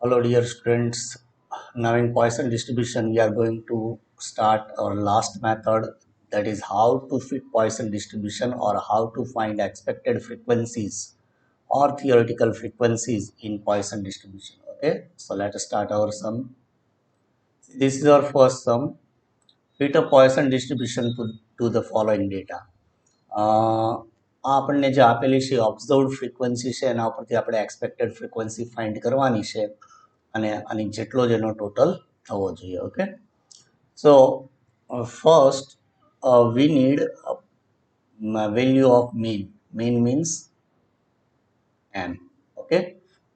Hello, dear students. Now, in Poisson distribution, we are going to start our last method, that is how to fit Poisson distribution or how to find expected frequencies or theoretical frequencies in Poisson distribution. Okay, so let us start our sum. This is our first sum. Fit a Poisson distribution to the following data. આપણને જે આપેલી છે observed frequency છે એના ઉપરથી આપણે expected frequency find કરવાની છે અને આની જેટલો જ એનો ટોટલ થવો જોઈએ. Okay, so first we need value of mean means m. Okay,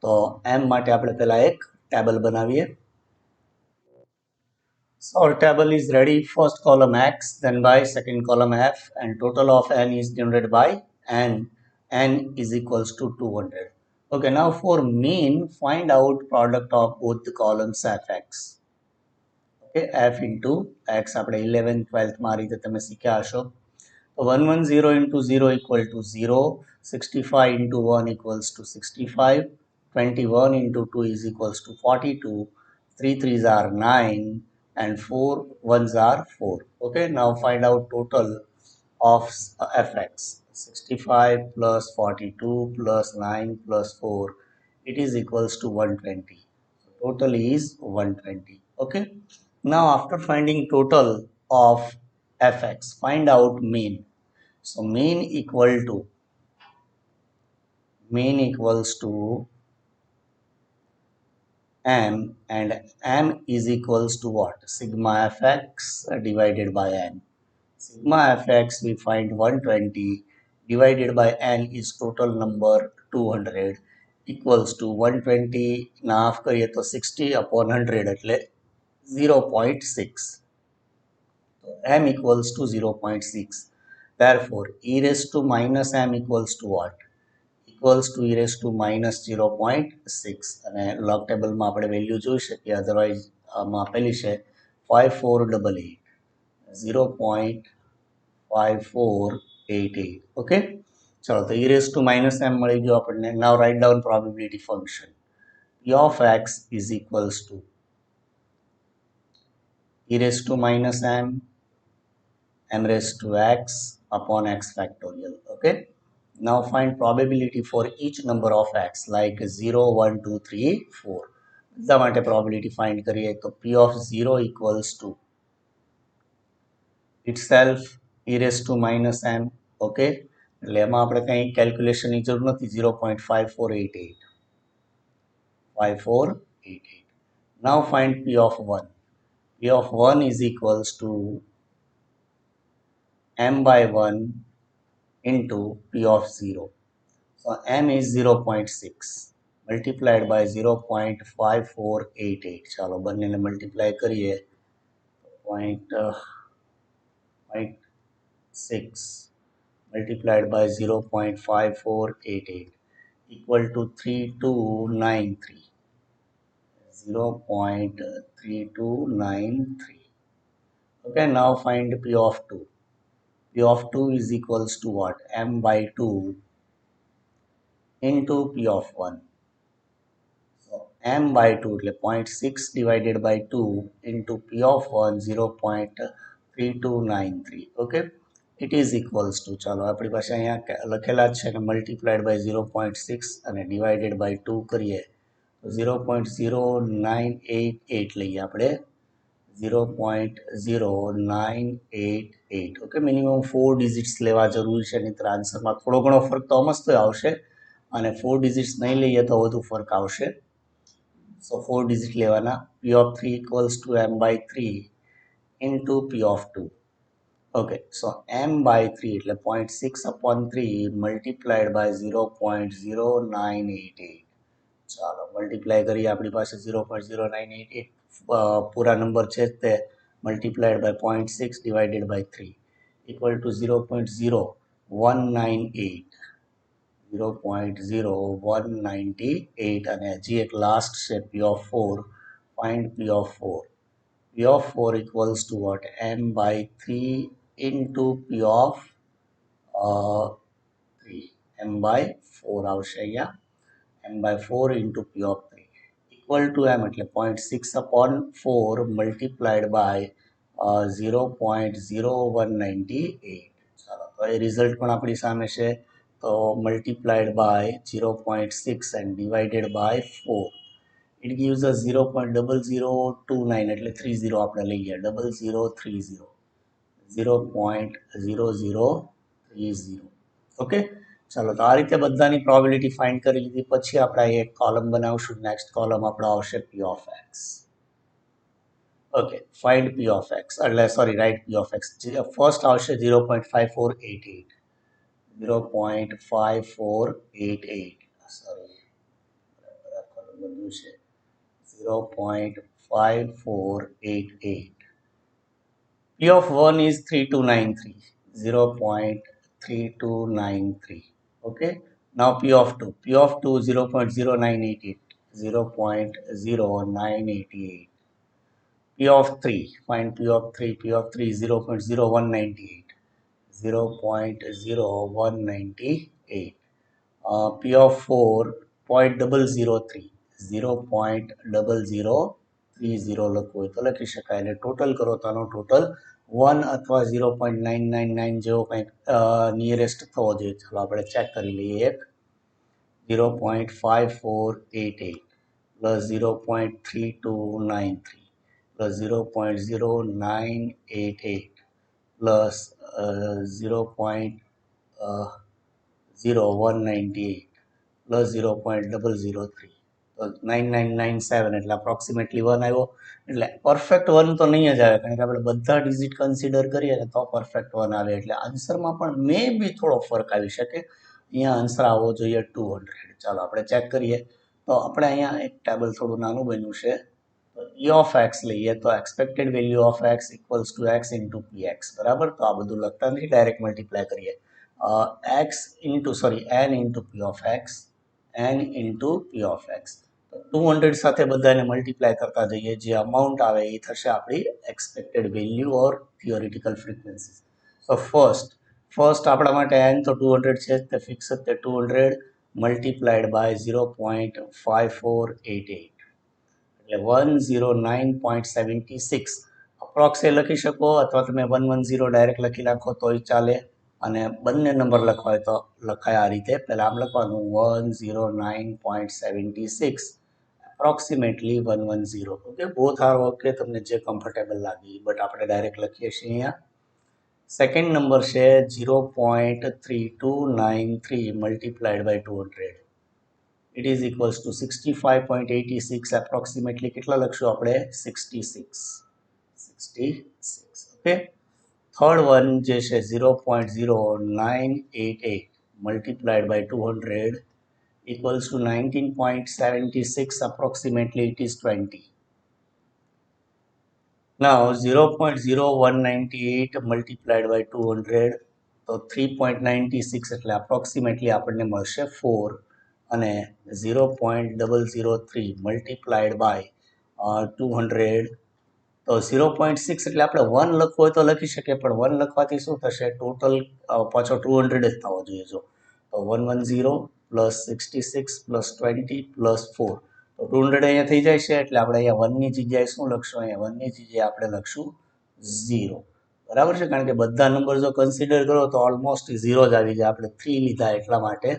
તો એમ માટે આપણે પહેલા એક ટેબલ બનાવીએ. So our table is ready. First column x, then y, second column f, and total of n is generated by n. N is equals to 200. Okay, now for mean, find out product of both the columns fx. Okay, f into x આપણે 11th 12th માં આ રીતે તમે શીખ્યા હશો. તો 110 into 0 equal to 0, 65 into 1 equals to 65, 21 into 2 is equals to 42, 3 3s are 9 and 4 1s are 4. Okay, now find out total of fx. 65 plus 42 plus 9 plus 4, it is equals to 120. So total is 120. Okay, now after finding total of fx, find out mean. So mean equals to m, and m is equals to what? Sigma fx divided by n. Sigma fx we find 120 divided by n is total number 200 equals to 120 ના half કરીએ તો 60 upon 100 એટલે 0.6. So m equals to 0.6. Therefore, e raised to minus m equals to what? Equals to e raised to minus 0.6. અને log table માં આપણે value જોઈ શકીએ, otherwise આમાં આપેલી છે 5488, 0.5488. ઓકે, ચલો તો e raised to minus m મળી ગયો આપણને. Now write down probability function. P of x is equals to e raised to minus m raised to x upon x factorial. Okay, now find probability for each number of x, like 0 1 2 3 4. બધા માટે probability find કરીએ તો p of 0 equals to itself e raised to minus m. Okay, એટલે એમાં આપણે કંઈ કેલ્ક્યુલેશનની જરૂર નથી. 0.5488. Now find p of 1. P of 1 is equals to m by 1 into p of 0. So m is 0.6 multiplied by 0.5488. ચાલો બંનેને મલ્ટીપ્લાય કરીએ. 0.56 multiplied by 0.5488 equal to 3293. 0.3293. Okay, now find p of 2. P of 2 is equals to what? M by 2 into p of 1. So m by 2 એટલે 0.6 divided by 2 into p of 1, 0.3293. Okay, it is equals to, ચાલો આપણી પાસે અહીંયા લખેલા જ છે ને, multiplied by 0.6 અને divided by 2 કરીએ તો 0.0988 લઈએ આપણે. 0.0988. ઓકે, મિનિમમ 4 ડિજિટ્સ લેવા જરૂરી છે, નહીંતર આન્સરમાં થોડો ઘણો ફરક તો મસ્ત આવશે, અને 4 ડિજિટ્સ નહીં લઈએ તો વધુ ફરક આવશે. સો 4 ડિજિટ લેવાના. p of 3 equals to m by 3 into p of 2. Okay, so m by 3 એટલે 0.6 upon 3 multiplied by 0.0988. ચાલો મલ્ટીપ્લાય કરીએ. આપણી પાસે 0.0988 પૂરા નંબર છે તે multiplied by 0.6 divided by 3 equal to 0.0198. 0.0198. અને હજી એક લાસ્ટ છે p of 4. Find p of 4. p of 4 equals to what? m by 3 into p of 3. m by 4 આવશે અહીંયા. m by 4 into p of 3 equal to એમ એટલે 0.6/4 multiplied by 0.0198. ચાલો તો એ રિઝલ્ટ પણ આપણી સામે છે. તો multiplied by 0.6 and divided by 4. It gives a 0.0029 એટલે 30 આપણે લઈએ 0030 0.0030. ઓકે, ચાલો તો આ રીતે બધાની પ્રોબેબિલિટી ફાઇન્ડ કરી લીધી. પછી આપણે એક કોલમ બનાવશું. નેક્સ્ટ કોલમ આપણો આવશે p of x. Okay, find p of x એટલે sorry right p of x. First આવશે 0.5488 0.5488 સોરી બધું છે 0.5488. P of 1 is 3293 0.3293. Okay, now P of 2 0.0988 0.0988. P of 3, find P of 3 0.0198 0.0198. P of 4 0.003 0.0030 લખવું હોય તો લખી શકાય. એટલે ટોટલ કરો તો આનો ટોટલ 1 અથવા 0.999 જેવો કંઈક નિયરેસ્ટ થવો જોઈએ. ચાલો આપણે ચેક કરી લઈએ. એક 0.5488 પ્લસ 0.3293 પ્લસ 0.0988 પ્લસ 0.0198 પ્લસ 0.003 તો 9997 એટલે અપ્રોક્સિમેટલી 1 આવ્યો. એટલે પરફેક્ટ 1 તો નહીં જ આવે, કારણ કે આપણે બધા ડિજિટ કન્સિડર કરીએ ને તો પરફેક્ટ 1 આવે. એટલે આન્સરમાં પણ મે બી થોડો ફરક આવી શકે. અહીંયા આન્સર આવવો જોઈએ 200. ચાલો આપણે ચેક કરીએ. તો આપણે અહીંયા એક ટેબલ થોડું નાનું બન્યું છે. E of x લઈએ તો expected value of x equals to x into px. બરાબર, તો આ બધું લખતા નથી, ડાયરેક્ટ મલ્ટીપ્લાય કરીએ. x into sorry n into p of x n into p of x. 200 સાથે બધાને મલ્ટીપ્લાય કરતા જઈએ. જે અમાઉન્ટ આવે એ થશે આપણી એક્સપેક્ટેડ વેલ્યુ ઓર થિયોરિટિકલ ફ્રીક્વન્સી. તો ફર્સ્ટ આપણા માટે n તો 200 છે, તે ફિક્સ જ તે 200 મલ્ટીપ્લાઈડ બાય 0.5488 એટલે 109.76. અપ્રોક્સ એ લખી શકો અથવા તમે 110 ડાયરેક્ટ લખી નાખો તોય ચાલે. અને બંને નંબર લખવા હોય તો લખાય આ રીતે. પહેલાં આમ લખવાનું 109.76 approximately 110. Okay, both are okay, તમને જે કમ્ફર્ટેબલ લાગે. બટ આપણે ડાયરેક્ટ લખીએ છીએ અહીંયા. સેકન્ડ નંબર છે 0.3293 multiplied by 200. It is equals to 65.86 approximately કેટલા લખશું આપણે 66. ઓકે, થર્ડ વન જે છે 0.0988 multiplied by 200 equals to 19.76 approximately it is 20. Now 0.0198 multiplied by 200 તો 3.96 એટલે approximately આપણને મળશે 4 અને 0.003 multiplied by 200 તો 0.6 એટલે આપણે 1 લખવું હોય તો લખી શકીએ, પણ 1 લખવાથી શું થશે, ટોટલ પાછો 200 જ થવો જોઈએ. જો તો 110 પ્લસ 66 પ્લસ 20 પ્લસ 4 તો 200 અહીંયા થઈ જાય છે. એટલે આપણે અહીંયા 1 ની જગ્યાએ શું લખશું, અહીંયા 1 ની જગ્યાએ આપણે લખશું 0. બરાબર છે, કારણ કે બધા નંબર જો કન્સિડર કરો તો ઓલમોસ્ટ 0 જ આવી જાય. આપણે 3 લીધા એટલા માટે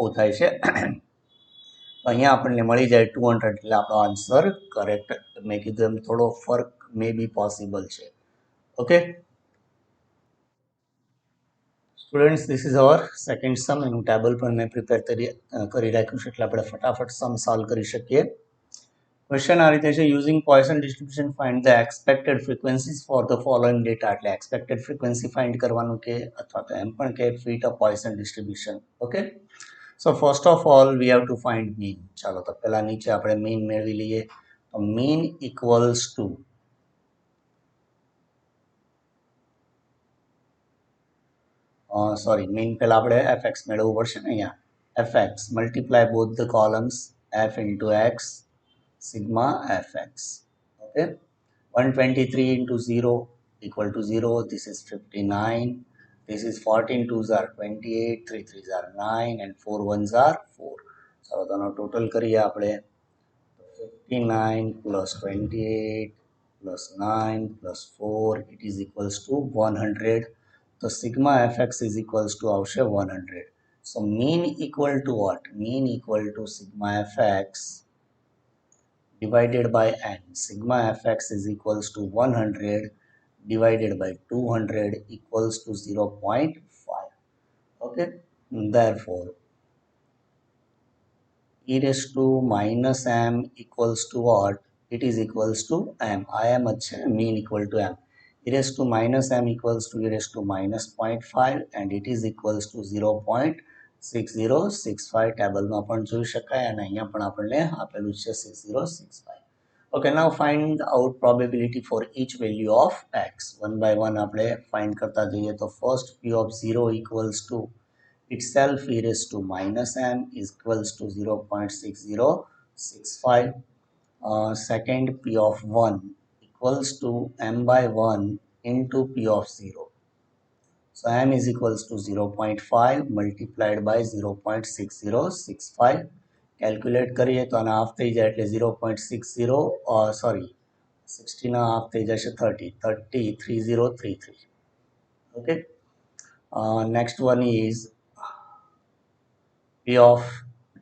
ઓ થાય છે. અહીંયા આપણને મળી જાય 200 એટલે આપણો આન્સર કરેક્ટ. મેં કીધું એમ થોડો ફર્ક મે બી પોસિબલ છે. Okay students, this is our second sum. એનું ટેબલ પણ મેં પ્રિપેર કરી રાખ્યું છે, એટલે આપણે ફટાફટ સમ સોલ્વ કરી શકીએ. ક્વેશ્ચન આ રીતે છે, using Poisson distribution find the expected frequencies for the following data. એટલે એક્સપેક્ટેડ ફ્રીક્વન્સી ફાઇન્ડ કરવાનું કે અથવા તો એમ પણ કે fit a Poisson distribution. Okay, so first of all we have to find mean. ચાલો તો પહેલા નીચે આપણે મીન મેળવી લઈએ. તો મીન ઇક્વલ્સ ટુ મીન પહેલા આપણે fx મેળવવું પડશે ને. અહીંયા fx multiply both the columns f into x sigma fx. Okay, 123 into 0 equal to 0. This is 59. This is 14 2s are 28, 3 3s are 9 and 4 1s are 4. So the total કરીએ આપણે 59 plus 28 plus 9 plus 4 it is equals to 100. So sigma fx is equals to avse 100. So mean equal to what? Mean equal to sigma fx divided by n. Sigma fx is equals to 100 divided by 200 equals to 0.5. Okay, therefore e raised to minus m equals to what? It is equals to m. I am mean equal to m. E raised to minus m equals to e raised to minus 0.5 and it is equals to 0.6065. ટેબલમાં પણ જોઈ શકાય અને અહીંયા પણ આપણને આપેલું છે 6065. Okay, now find out probability for each value of x. One by one આપણે find કરતા જઈએ તો first p of 0 equals to itself e raised to minus m is equals to 0.6065. Second p of 1 equals to m by 1 into p of 0. So m is equals to 0.5 multiplied by 0.6065. Calculate કરીએ તો આના half થઈ જાય એટલે 0.60 sorry 60 ના half થઈ જશે 30. Okay, next one is p of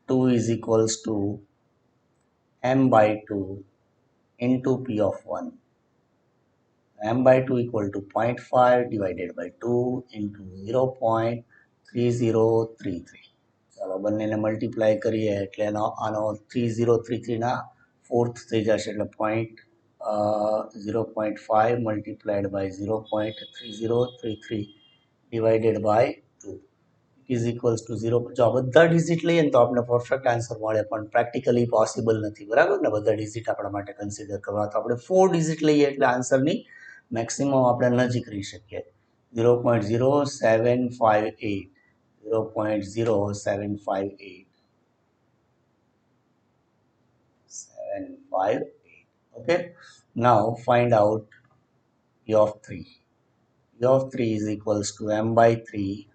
2 is equals to m by 2 into p of 1. M by 2 equal to 0.5 divided by 2 into 0.3033. ચાલો બંનેને મલ્ટીપ્લાય કરીએ એટલે આનો 3033 ના ફોર્થ થઈ જશે એટલે 0.5 multiplied by 0.3033 divided by 2 is equals to 0. જો બધા ડિજિટ લઈએ ને તો આપણે પરફેક્ટ આન્સર મળે પણ પ્રેક્ટિકલી પોસિબલ નથી, બરાબર ને? બધા ડિજિટ આપણા માટે કન્સિડર કરવા તો આપણે 4 ડિજિટ લઈએ એટલે આન્સરની મેક્સિમમ આપણે નજીક રહી શકીએ. 0.0758 0.0758. Okay, now find out p of 3. P of 3 is equals to m by 3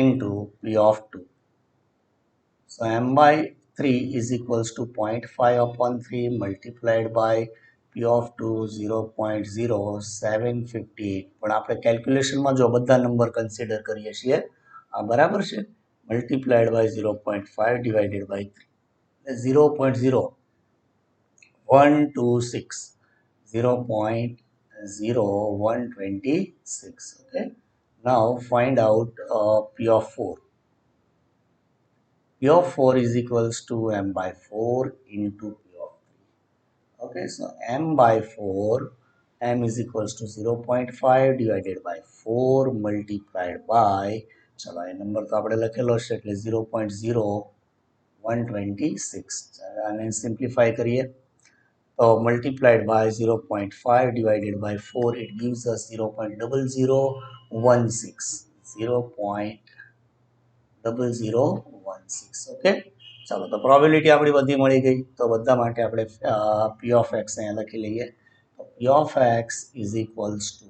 into p of 2. So m by 3 is equals to 0.5 upon 3 multiplied by p of 2 0.0758. પણ આપણે કેલ્ક્યુલેશનમાં જો બધા નંબર કન્સિડર કરીએ છીએ આ બરાબર છે, multiplied by 0.5 divided by 3 0.0126 0.0126. Okay, now find out p of 4. P of 4 is equals to m by 4 into p of 3. Okay, so m by 4, m is equals to 0.5 divided by 4 multiplied by, ચલો એ number તો આપણે લખેલો છે એટલે 0.0126. આને simplify કરીએ તો multiplied by 0.5 divided by 4 it gives us 0.0016. 0.0016. Okay, ચાલો તો પ્રોબેબિલિટી આપણી બધી મળી ગઈ. તો બધા માટે આપણે p of x અહીંયા લખી લઈએ. તો p of x is equals to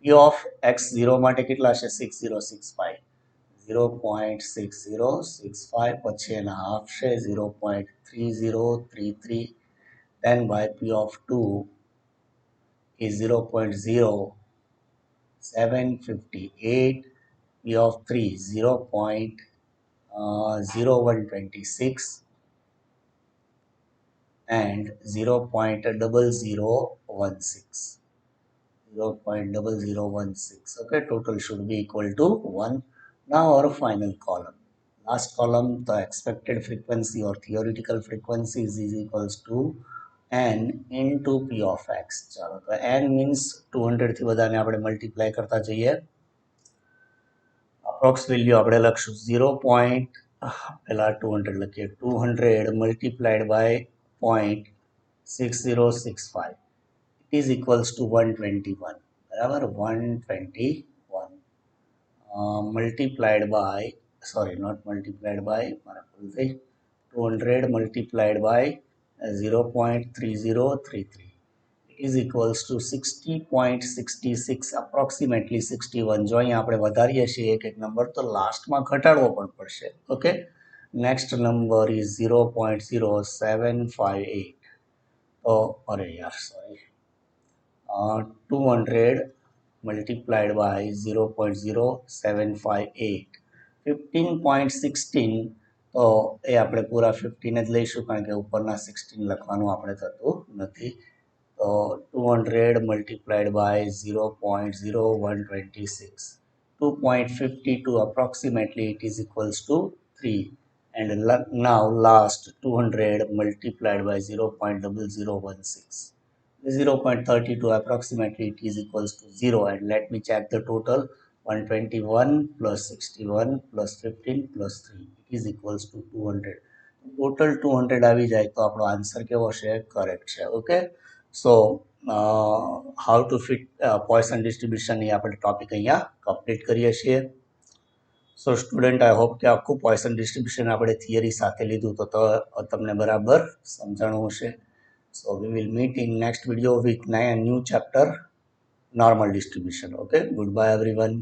p of x 0 માટે કેટલા છે? 6065. 0.6065 પછી એના હાફ છે 0.3033. then by p of 2 is 0.0758. p of 3 0.0126 and 0.0016. 0.0016. Okay, total should be equal to 1. Now our final column. Last column, the expected frequency or theoretical frequency is equals to n into p of x. ચાલો તો n means 200 થી બધાને આપણે multiply કરતા જઈએ. Approx value આપણે લખશું 0. પહેલા 200 લખીએ. 200 multiplied by 0.6065. It is equals to 121. બરાબર, 121 multiplied by, sorry, not multiplied by, મારા ભૂલ થઈ, 200 multiplied by 0.3033. It is equals to 60.66, approximately 61. જો અહીંયા આપણે વધારીએ છીએ એક નંબર તો લાસ્ટમાં ઘટાડવો પણ પડશે. Okay, next number is 0.0758. oh अरे यार sorry, 200 multiplied by 0.0758, 15.16. તો એ આપણે પૂરા 15 જ લઈશું કારણ કે ઉપરના 16 લખવાનું આપણે થતું નથી. તો 200 multiplied by 0.0126, 2.52 approximately, it is equals to 3. And now last 200 multiplied by 0.0016, 0.32 approximately, it is equals to 0. And let me check the total. 121 plus 61 plus 15 plus 3, it is equals to 200. Total 200 આવી જાય તો આપણો answer કેવો છે? Correct છે. Okay, so how to fit Poisson distribution એ આપણે topic અહીંયા કમ્પ્લીટ કરીએ છીએ. સો સ્ટુડન્ટ, આઈ હોપ કે આખું પોઇસન ડિસ્ટ્રીબ્યુશન આપણે થિયરી સાથે લીધું તો તમને બરાબર સમજાણું હશે. So we will meet in next video with new chapter, normal distribution. Okay, goodbye everyone.